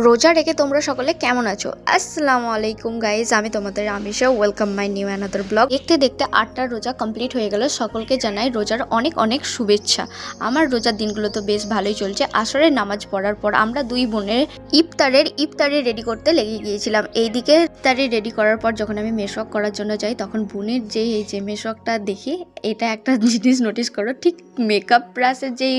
রোজা রেখে তোমরা সকলে কেমন আছো? আসসালামু আলাইকুম গাইজ, আমি তোমাদের Amisha. Welcome my new another blog. দেখতে দেখতে 8টা রোজা কমপ্লিট হয়ে গেল। সকলকে জানাই রোজার অনেক অনেক শুভেচ্ছা। আমার রোজার দিনগুলো তো বেশ ভালোই চলছে। আসরের নামাজ পড়ার পর আমরা দুই বোনের ইফতারি রেডি করতে লেগে গিয়েছিলাম। এইদিকে ইফতারি রেডি করার পর যখন আমি মেশওয়াক করার জন্য যাই, তখন বোনের এই যে মেশওয়াকটা দেখি, এটা একটা জিনিস নোটিস করো, ঠিক মেকআপ ব্রাশের যেই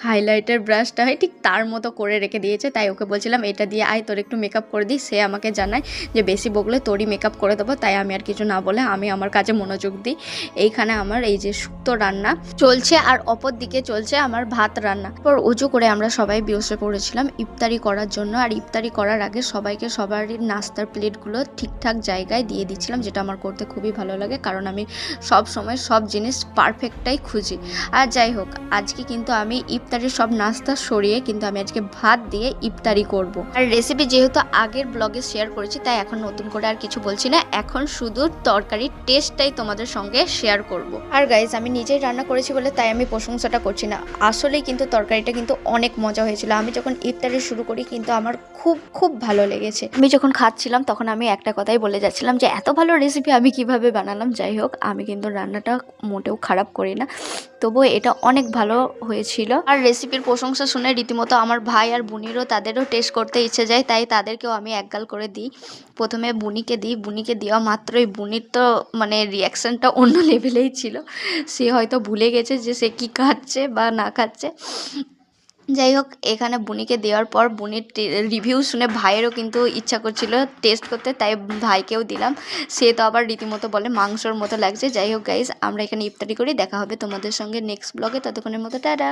হাইলাইটার ব্রাশটা হয় ঠিক তার মতো করে রেখে দিয়েছে। তাই ওকে বলছিলাম এটা দিয়ে আয়, তোর একটু মেকআপ করে দিই। সে আমাকে জানায় যে বেশি বকলে তোরই মেকআপ করে দেবো। তাই আমি আর কিছু না বলে আমি আমার কাজে মনোযোগ দিই। এইখানে আমার এই যে শুক্তো রান্না চলছে আর অপর দিকে চলছে আমার ভাত রান্না। পর উঁচু করে আমরা সবাই বসে পড়েছিলাম ইফতারি করার জন্য। আর ইফতারি করার আগে সবাইকে সবারই নাস্তার প্লেটগুলো ঠিকঠাক জায়গায় দিয়ে দিচ্ছিলাম, যেটা আমার করতে খুবই ভালো লাগে, কারণ আমি সব সময় সব জিনিস পারফেক্টটাই খুঁজি। আর যাই হোক, আজকে কিন্তু আমি ইফতারির সব নাস্তা সরিয়ে কিন্তু আমি আজকে ভাত দিয়ে ইফতারি করব। আর রেসিপি যেহেতু আগের ব্লগে শেয়ার করেছি, তাই এখন নতুন করে আর কিছু বলছি না। এখন শুধু তরকারির টেস্টটাই তোমাদের সঙ্গে শেয়ার করব। আর গাইজ, আমি নিজেই রান্না করেছি বলে তাই আমি প্রশংসাটা করছি না, আসলেই কিন্তু তরকারিটা কিন্তু অনেক মজা হয়েছিল। আমি যখন ইফতারি শুরু করি কিন্তু আমার খুব খুব ভালো লেগেছে। আমি যখন খাচ্ছিলাম তখন আমি একটা কথাই বলে যাচ্ছিলাম যে এত ভালো রেসিপি আমি কিভাবে বানালাম। যাই হোক, আমি কিন্তু রান্নাটা মোটেও খারাপ করি না, তবুও এটা অনেক ভালো হয়েছিল। আর রেসিপির প্রশংসা শুনে রীতিমতো আমার ভাই আর বুনিরও তাদেরও টেস্ট করতে ইচ্ছে যায়, তাই তাদেরকেও আমি একগাল করে দিই। প্রথমে বুনিকে দিই, বুনিকে দেওয়া মাত্রই বুনির তো মানে রিয়াকশানটা অন্য লেভেলেই ছিল। সে হয়তো ভুলে গেছে যে সে কি খাচ্ছে বা না খাচ্ছে। যাই হোক, এখানে বুনিকে দেওয়ার পর বুনির রিভিউ শুনে ভাইয়েরও কিন্তু ইচ্ছা করছিল টেস্ট করতে, তাই ভাইকেও দিলাম। সে তো আবার রীতিমতো বলে মাংসর মতো লাগছে। যাই হোক গাইজ, আমরা এখানে ইফতারি করি। দেখা হবে তোমাদের সঙ্গে নেক্সট ব্লগে। ততক্ষণের মতো টাটা।